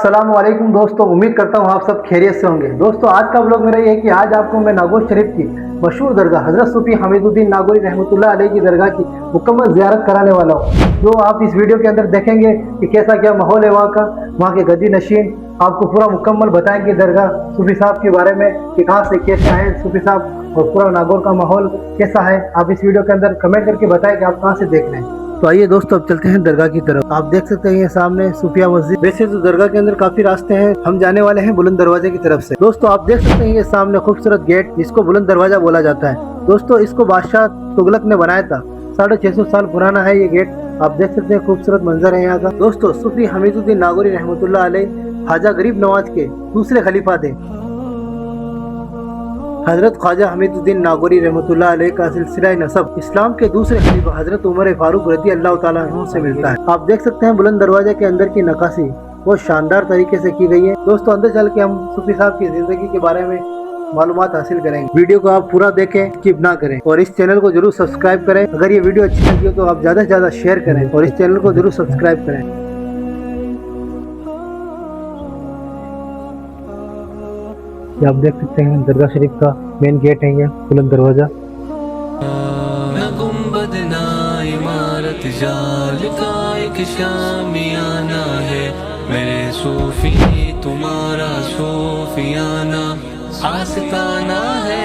अस्सलाम वालेकुम दोस्तों, उम्मीद करता हूँ आप सब खैरियत से होंगे। दोस्तों आज का ब्लॉग मेरा ये है कि आज आपको मैं नागौर शरीफ की मशहूर दरगाह हज़रत सूफी हमीदुद्दीन नागौरी रहमतुल्लाह अलैह की दरगाह की मुकम्मल ज़ियारत कराने वाला हूँ। जो आप इस वीडियो के अंदर देखेंगे कि कैसा क्या माहौल है वहाँ के गद्दी नशीन आपको पूरा मुकम्मल बताएंगे दरगाह सूफी साहब के बारे में कि कहाँ से कैसे आए सूफी साहब और पूरा नागौर का माहौल कैसा है। आप इस वीडियो के अंदर कमेंट करके बताएं कि आप कहाँ से देख रहे हैं। तो आइए दोस्तों अब चलते हैं दरगाह की तरफ। आप देख सकते हैं ये सामने सूफिया मस्जिद। वैसे तो दरगाह के अंदर काफी रास्ते हैं, हम जाने वाले हैं बुलंद दरवाजे की तरफ से। दोस्तों आप देख सकते हैं ये सामने खूबसूरत गेट जिसको बुलंद दरवाजा बोला जाता है। दोस्तों इसको बादशाह तुगलक ने बनाया था। 650 साल पुराना है ये गेट। आप देख सकते हैं खूबसूरत मंजर है यहाँ का। दोस्तों सूफी हमीदुद्दीन नागौरी रहमतुल्लाह अलैह ख्वाजा गरीब नवाज के दूसरे खलीफा थे। हजरत ख्वाजा हमीदुद्दीन नागौरी रहमतुल्लाह अलैह का सिलसिला नसब इस्लाम के दूसरे खलीफा हजरत उमर फारूक रज़ी अल्लाह ताला अन्हु से मिलता है। आप देख सकते हैं बुलंद दरवाजे के अंदर की नक्काशी बहुत शानदार तरीके से की गई है। दोस्तों अंदर चल के हम सूफी साहब की जिंदगी के बारे में मालूमात हासिल करेंगे। वीडियो को आप पूरा देखें, स्किप ना करें और इस चैनल को जरूर सब्सक्राइब करें। अगर ये वीडियो अच्छी लगी हो तो आप ज्यादा से ज्यादा शेयर करें और इस चैनल को जरूर सब्सक्राइब करें। ये आप देख सकते हैं दरगाह शरीफ का मेन गेट है, ये बुलंद दरवाजा। ना गुंबद ना इमारत जाल का एक शामियाना है, मेरे सूफी तुम्हारा सूफियाना आस्ताना है।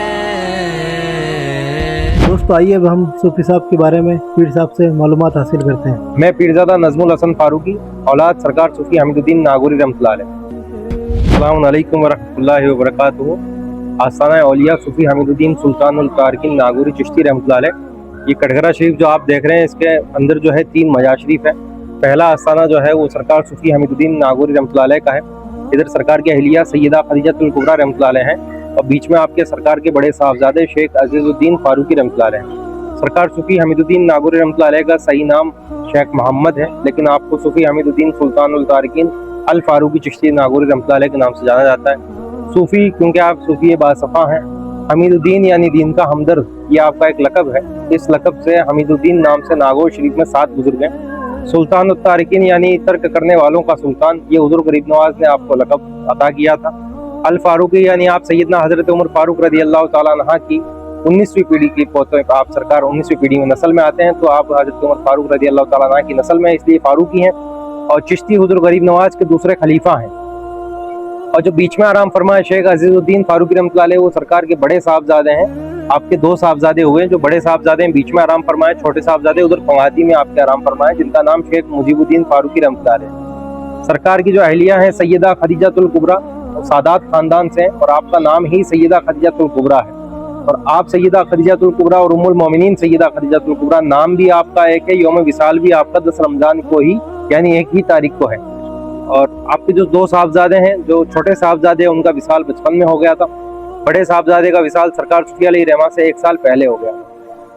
दोस्तों आइए अब हम सूफी साहब के बारे में पीर साहब से मालूमात हासिल करते हैं। मैं पीरजादा नजमुल हसन फारूकी औलाद सरकार सूफी हमीदुद्दीन नागौरी रहमतुल्लाह अलैह। अस्सलाम वालेकुम वरहमतुल्लाहि वबरकातुहू। आस्थाना औलिया सूफी हमीदुद्दीन सुल्तानुल तारिकीन नागौरी चिश्ती रहमतुल्लाह अलैह। ये कटघरा शरीफ जो आप देख रहे हैं इसके अंदर जो है 3 मजार शरीफ है। पहला आस्थाना जो है वो सरकार सूफी हमीदुद्दीन नागौरी रहमतुल्लाह अलैह का है। इधर सरकार के अहलिया सैयदा खदीजतुल कुबरा रहमतुल्लाह अलैह हैं और बीच में आपके सरकार के बड़े साहबजादे शेख अजीजुद्दीन फारूकी रहमतुल्लाह अलैह हैं। सरकार सूफी हमीदुद्दीन नागौरी रहमतुल्लाह अलैह का सही नाम शेख मोहम्मद है, लेकिन आपको सूफी हमीदुद्दीन सुल्तानुल तारिकीन अल फारूकी चिश्ती नागौरी रहमतुल्लाह अलैह के नाम से जाना जाता है। सूफी क्योंकि आप सूफी बासफ़ा हैं। हमीदुद्दीन यानी दीन का हमदर्द, ये आपका एक लक़ब है। इस लक़ब से हमीदुद्दीन नाम से नागौर शरीफ में 7 बुजुर्ग हैं। सुल्तान तारिकीन यानी तर्क करने वालों का सुल्तान, ये हुज़ूर गरीब नवाज ने आपको लक़ब अता किया था। अल फारूकी यानी आप सैयदना हज़रत उमर फारूक रज़ी अल्लाह ताला अन्हा की 19वीं पीढ़ी की पोते, आप सरकार 19वीं पीढ़ी में नस्ल में आते हैं, तो आप हज़रत उमर फारूक रज़ी अल्लाह ताला अन्हा की नस्ल में इसलिए फारूकी हैं। और चिश्ती हुज़ूर गरीब नवाज के दूसरे खलीफा हैं। और जो बीच में आराम फरमाए शेख अजीजुद्दीन फारूकी रहमतुल्लाह अलैह वो सरकार के बड़े साहबजादे हैं। आपके 2 साहबजादे हुए, जो बड़े साहबजादे हैं बीच में आराम फरमाए, छोटे साहबजादे उधर पंगाती में आपके आराम फरमाए, जिनका नाम शेख मुजीबुद्दीन फारूकी रहमतुल्लाह अलैह। सरकार की जो अहलिया हैं सैयदा खदीजतुल कुबरा सादात खानदान से, और आपका नाम ही सैयदा खदीजतुल कुबरा है। और आप सैयदा खदीजतुल कुबरा और उम्मुल मोमिनीन सैयदा खदीजतुल कुबरा नाम भी आपका एक है। यौम विसाल भी आपका 10 रमजान को ही यानी एक ही तारीख को है। और आपके जो 2 साहबजादे हैं, जो छोटे साहबजादे हैं उनका विसाल बचपन में हो गया था। बड़े साहबजादे का विसाल सरकार सूफी अलैहि रहमा से 1 साल पहले हो गया।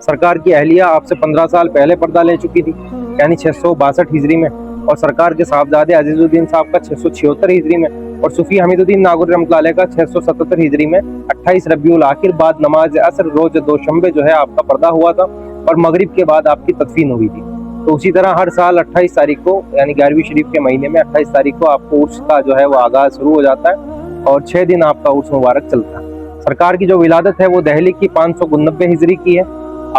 सरकार की अहलिया आपसे 15 साल पहले पर्दा ले चुकी थी, यानी 662 हिजरी में, और सरकार के साहबजादे अजीजुद्दीन साहब का 676 हिजरी में, और सूफी हमीदुद्दीन नागौरी रहमतुल्लाह अलैह का 677 हिजरी में 28 रबीउल आखिर बाद नमाज असर रोज दोशंबे जो है आपका पर्दा हुआ था, और मगरिब के बाद आपकी तदफीन हुई थी। तो उसी तरह हर साल 28 तारीख को यानी 11वीं शरीफ के महीने में 28 तारीख को आपको उर्स का जो है वो आगाज शुरू हो जाता है और 6 दिन आपका उर्स मुबारक चलता है। सरकार की जो विलादत है वो दहली की 599 हिजरी की है।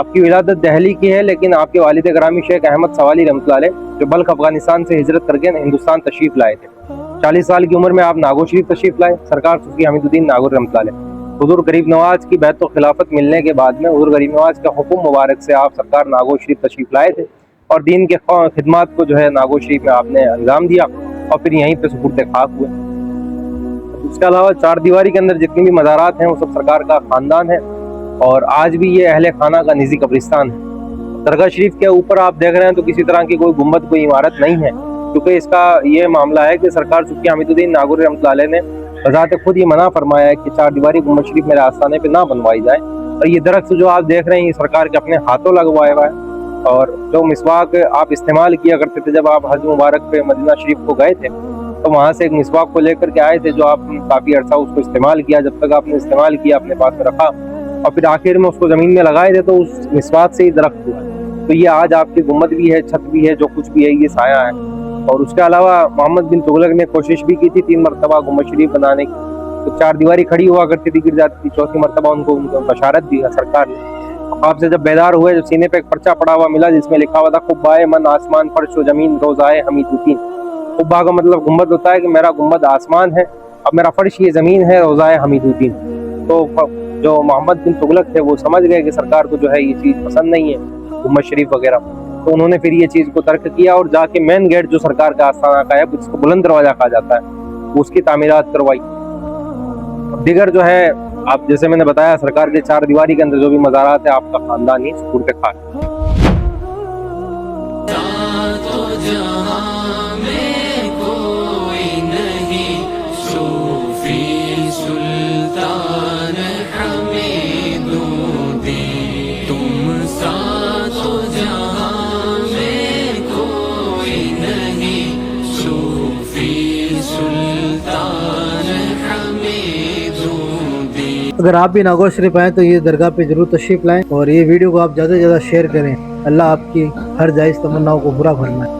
आपकी विलादत दहली की है, लेकिन आपके वालिद ग्रामी शेख अहमद सवाली रहमतुल्लाह अलैह जो बल्ख अफगानिस्तान से हिजरत करके हिंदुस्तान तशरीफ लाए थे। 40 साल की उम्र में आप नागौर शरीफ तशरीफ लाए। सरकार सूफी हमीदुद्दीन नागौरी रहमतुल्लाह अलैह हुज़ूर गरीब नवाज की बैत खिलाफत मिलने के बाद में हुज़ूर गरीब नवाज का हुक्म मुबारक से आप सरकार नागौर शरीफ तशरीफ लाए थे और दीन के खिदमत को जो है नागौर शरीफ में आपने अंजाम दिया और फिर यहीं पे सुपुर्द खाक हुए। इसके अलावा 4 दीवारी के अंदर जितनी भी मज़ारात हैं वो सब सरकार का ख़ानदान है, और आज भी ये अहले खाना का निजी कब्रिस्तान है। दरगाह शरीफ के ऊपर आप देख रहे हैं तो किसी तरह की कोई गुम्बद, कोई इमारत नहीं है, क्योंकि इसका ये मामला है कि सरकार सूफी हमीदुद्दीन नागौरी रहमतुल्लाह अलैह ने वज़ात खुद ये मना फरमाया है कि 4 दीवारी गुम्बद शरीफ मेरे आस्थाने पे ना बनवाई जाए। और ये दरख्त जो आप देख रहे हैं ये सरकार के अपने हाथों लगवाया हुआ है। और जो मिसवाक आप इस्तेमाल किया करते थे जब आप हज मुबारक पे मदीना शरीफ को गए थे, तो वहाँ से एक मिसवाक को लेकर के आए थे, जो आप काफ़ी अर्सा उसको इस्तेमाल किया। जब तक आपने इस्तेमाल किया अपने पास में रखा और फिर आखिर में उसको ज़मीन में लगाए थे, तो उस मिसवाक से ही दरख्त हुआ। तो ये आज आपकी गुम्बद भी है, छत भी है, जो कुछ भी है ये साया है। اور اس کے علاوہ محمد بن تغلق نے کوشش بھی کی تھی 3 مرتبہ گنبد شریف بنانے کی، تو 4 دیواری کھڑی ہوا کرتی تھی، گر جاتی تھی، 4تھی مرتبہ ان کو بشارت دی سرکار نے۔ خواب سے جب بیدار ہوئے، جب سینے پہ ایک پرچہ پڑا ہوا ملا جس میں لکھا ہوا تھا قبائے من آسمان فرش و زمین روزائے حمید الدین۔ قبا کا مطلب گنبد ہوتا ہے کہ میرا گنبد آسمان ہے، اب میرا فرش یہ زمین ہے، روزائے حمید الدین۔ تو جو محمد بن تغلق تھے وہ سمجھ گئے کہ سرکار کو جو ہے یہ چیز پسند نہیں ہے گنبد شریف وغیرہ، تو انہوں نے پھر یہ چیز کو ترک کیا اور جا کے مین گیٹ جو سرکار کا آستانہ کا ہے جس کو بلند دروازہ کہا جاتا ہے اس کی تعمیرات کروائی۔ دیگر جو ہے آپ جیسے میں نے بتایا سرکار کے 4 دیواری کے اندر جو بھی مزارات ہیں آپ کا خاندان ہی سپرد کے خاک ہے۔ تو جہاں میں کوئی نہیں صوفی سلطان حمید الدین، تم سا تو جہاں میں کوئی نہیں صوفی سلطان حمید الدین۔ اگر آپ بھی ناگور شریف آئیں تو یہ درگاہ پہ ضرور تشریف لائیں اور یہ ویڈیو کو آپ زیادہ سے زیادہ شیئر کریں۔ اللہ آپ کی ہر جائز تمناؤں کو پورا فرمائے۔